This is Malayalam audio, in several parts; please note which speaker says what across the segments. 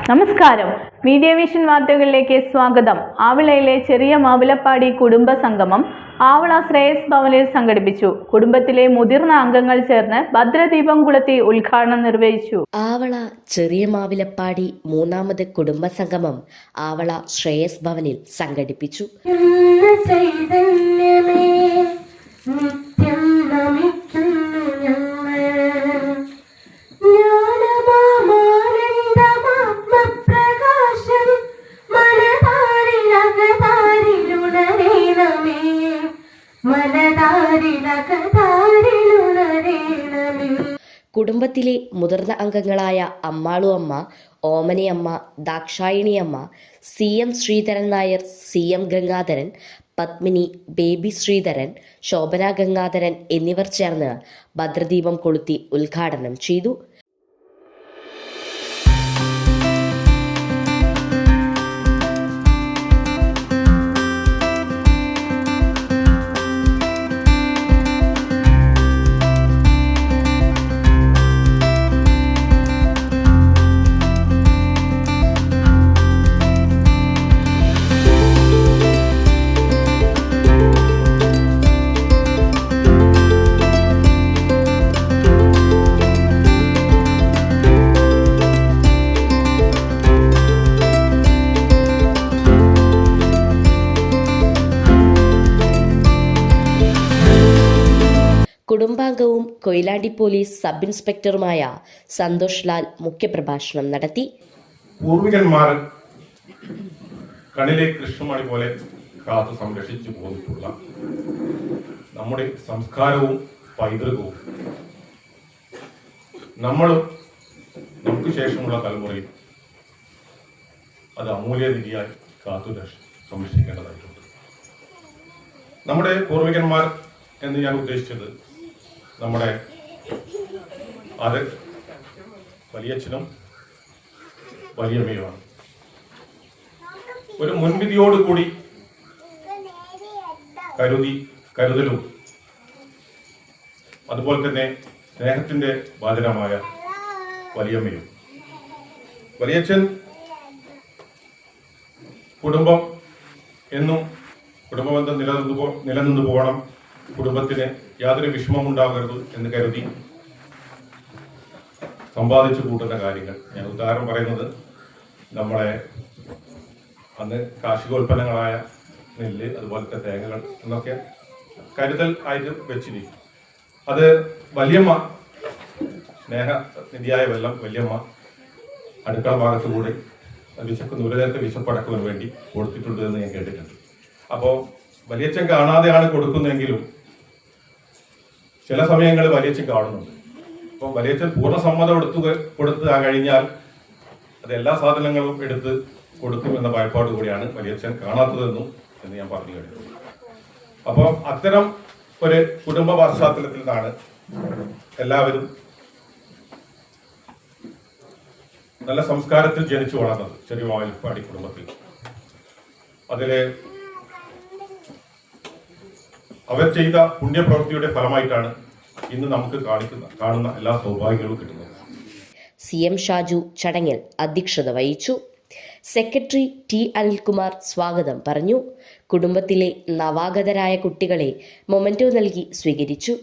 Speaker 1: നമസ്കാരം. മീഡിയ വിഷൻ വാർത്തകളിലേക്ക് സ്വാഗതം. ആവളയിലെ ചെറിയ മാവിലപ്പാടി കുടുംബ സംഗമം ആവള ശ്രേയസ് ഭവനിൽ സംഘടിപ്പിച്ചു. കുടുംബത്തിലെ മുതിർന്ന അംഗങ്ങൾ ചേർന്ന് ഭദ്രദീപം കൊളുത്തി ഉദ്ഘാടനം നിർവഹിച്ചു.
Speaker 2: ആവള ചെറിയ മാവിലപ്പാടി മൂന്നാമത് കുടുംബ സംഗമം ആവള ശ്രേയസ് ഭവനിൽ സംഘടിപ്പിച്ചു. കുടുംബത്തിലെ മുതിർന്ന അംഗങ്ങളായ അമ്മാളു അമ്മ, ഓമനയമ്മ, ദാക്ഷായണിയമ്മ, CM ശ്രീധരൻ നായർ, CM ഗംഗാധരൻ, പത്മിനി, ബേബി ശ്രീധരൻ, ശോഭന ഗംഗാധരൻ എന്നിവർ ചേർന്ന് ഭദ്രദീപം കൊളുത്തി ഉദ്ഘാടനം ചെയ്തു. കുടുംബാംഗവും കൊയിലാണ്ടി പോലീസ് സബ് ഇൻസ്പെക്ടറുമായ സന്തോഷ് ലാൽ മുഖ്യപ്രഭാഷണം നടത്തി.
Speaker 3: പൂർവികന്മാർ കണ്ണിലെ കൃഷ്ണമണി പോലെ കാത്തു സംരക്ഷിച്ചു പോന്നിട്ടുള്ള നമ്മുടെ സംസ്കാരവും പൈതൃകവും നമ്മളും നമുക്ക് ശേഷമുള്ള തലമുറയും അത് അമൂല്യനിധിയായി കാത്തു സംരക്ഷിക്കേണ്ടതായിട്ടുണ്ട്. നമ്മുടെ പൂർവികന്മാർ എന്ന് ഞാൻ ഉദ്ദേശിച്ചത് നമ്മുടെ അത് വലിയച്ഛനും വലിയമ്മയുമാണ്. ഒരു മുൻവിധിയോടുകൂടി കരുതലും അതുപോലെ തന്നെ സ്നേഹത്തിന്റെ ബാധനമായ വലിയമ്മയും. വലിയച്ഛൻ കുടുംബം എന്നും കുടുംബബന്ധം നിലനിന്നു പോകണം, കുടുംബത്തിന് യാതൊരു വിഷമം ഉണ്ടാകരുത് എന്ന് കരുതി സമ്പാദിച്ചു കൂട്ടുന്ന കാര്യങ്ങൾ. ഞാൻ ഉദാഹരണം പറയുന്നത്, നമ്മളെ അന്ന് കാർഷികോൽപ്പന്നങ്ങളായ നെല്ല്, അതുപോലത്തെ തേങ്ങകൾ എന്നൊക്കെ കരുതൽ ആയിട്ട് വെച്ചിരിക്കും. അത് വല്യമ്മ, സ്നേഹനിധിയായ വല്യമ്മ അടുക്കള ഭാഗത്തുകൂടെ വിശക്കുന്ന ഒരു നേരത്തെ വിശപ്പടക്കുവാൻ വേണ്ടി കൊടുത്തിട്ടുണ്ട് എന്ന് ഞാൻ കേട്ടിട്ടുണ്ട്. അപ്പോൾ വലിയച്ഛൻ കാണാതെയാണ് കൊടുക്കുന്നതെങ്കിലും ചില സമയങ്ങളിൽ വലിയച്ഛൻ കാണുന്നുണ്ട്. അപ്പം വലിയച്ഛൻ പൂർണ്ണ സമ്മതം കൊടുത്ത് കഴിഞ്ഞാൽ അത് എല്ലാ സാധനങ്ങളും എടുത്ത് കൊടുക്കും എന്ന ഭയപ്പാട് കൂടിയാണ് വലിയച്ഛൻ കാണാത്തതെന്നും എന്ന് ഞാൻ പറഞ്ഞു കഴിഞ്ഞു. അപ്പോൾ അത്തരം ഒരു കുടുംബ പശ്ചാത്തലത്തിൽ നിന്നാണ് എല്ലാവരും നല്ല സംസ്കാരത്തിൽ ജനിച്ചു വളർന്നത്. ചെറിയ മാവിലപ്പാടി കുടുംബത്തിൽ അതില് അവർ ചെയ്ത പുണ്യപ്രവൃത്തിയുടെ ഫലമായിട്ടാണ് ഇന്ന് നമുക്ക് കാണുന്ന എല്ലാ സൗഭാഗ്യങ്ങളും കിട്ടുന്നത്.
Speaker 2: CM ഷാജു ചടങ്ങിൽ അധ്യക്ഷത വഹിച്ചു. സെക്രട്ടറി T അനിൽകുമാർ സ്വാഗതം പറഞ്ഞു. കുടുംബത്തിലെ നവാഗതരായ കുട്ടികളെ മൊമെന്റോ നൽകി സ്വീകരിച്ചു.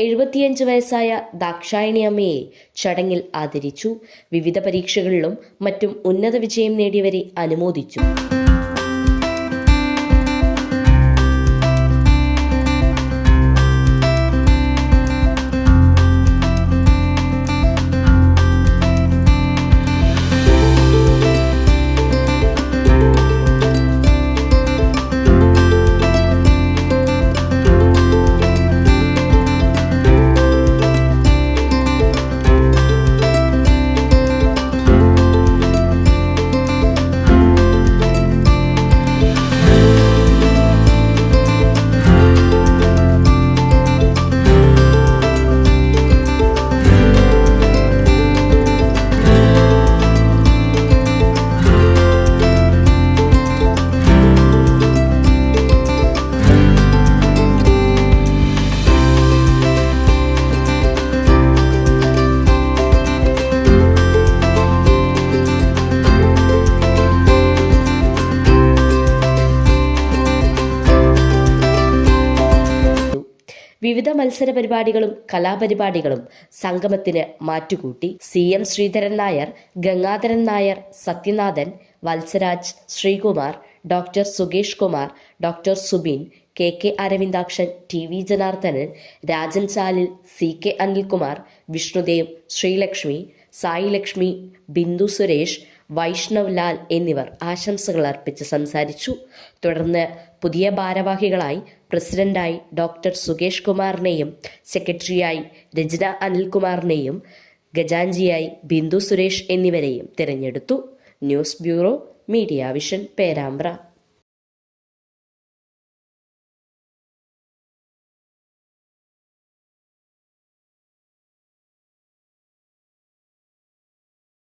Speaker 2: 75 വയസ്സായ ദാക്ഷായണി അമ്മയെ ചടങ്ങിൽ ആദരിച്ചു. വിവിധ പരീക്ഷകളിലും മറ്റും ഉന്നത വിജയം നേടിയവരെ അനുമോദിച്ചു. വിവിധ മത്സര പരിപാടികളും കലാപരിപാടികളും സംഗമത്തിന് മാറ്റുകൂട്ടി. CM Sreedharan Nair, Gangadharan Nair, Sathyanathan, Valsaraj, Sreekumar, doctor Sukesh Kumar, doctor Subin, KK Aravindakshan, TV Janardhanan, Rajan Chalil, CK Anilkumar, Vishnudev, Sreelakshmi, Sai Lakshmi, Bindu Suresh, Vaishnav Lal എന്നിവർ ആശംസകൾ അർപ്പിച്ച് സംസാരിച്ചു. തുടർന്ന് പുതിയ ഭാരവാഹികളായി പ്രസിഡന്റായി ഡോക്ടർ സുകേഷ് കുമാറിനെയും സെക്രട്ടറിയായി രചന അനിൽകുമാറിനെയും ഖജാൻജിയായി ബിന്ദു സുരേഷ് എന്നിവരെയും തിരഞ്ഞെടുത്തു. News bureau, media vision, Perambra.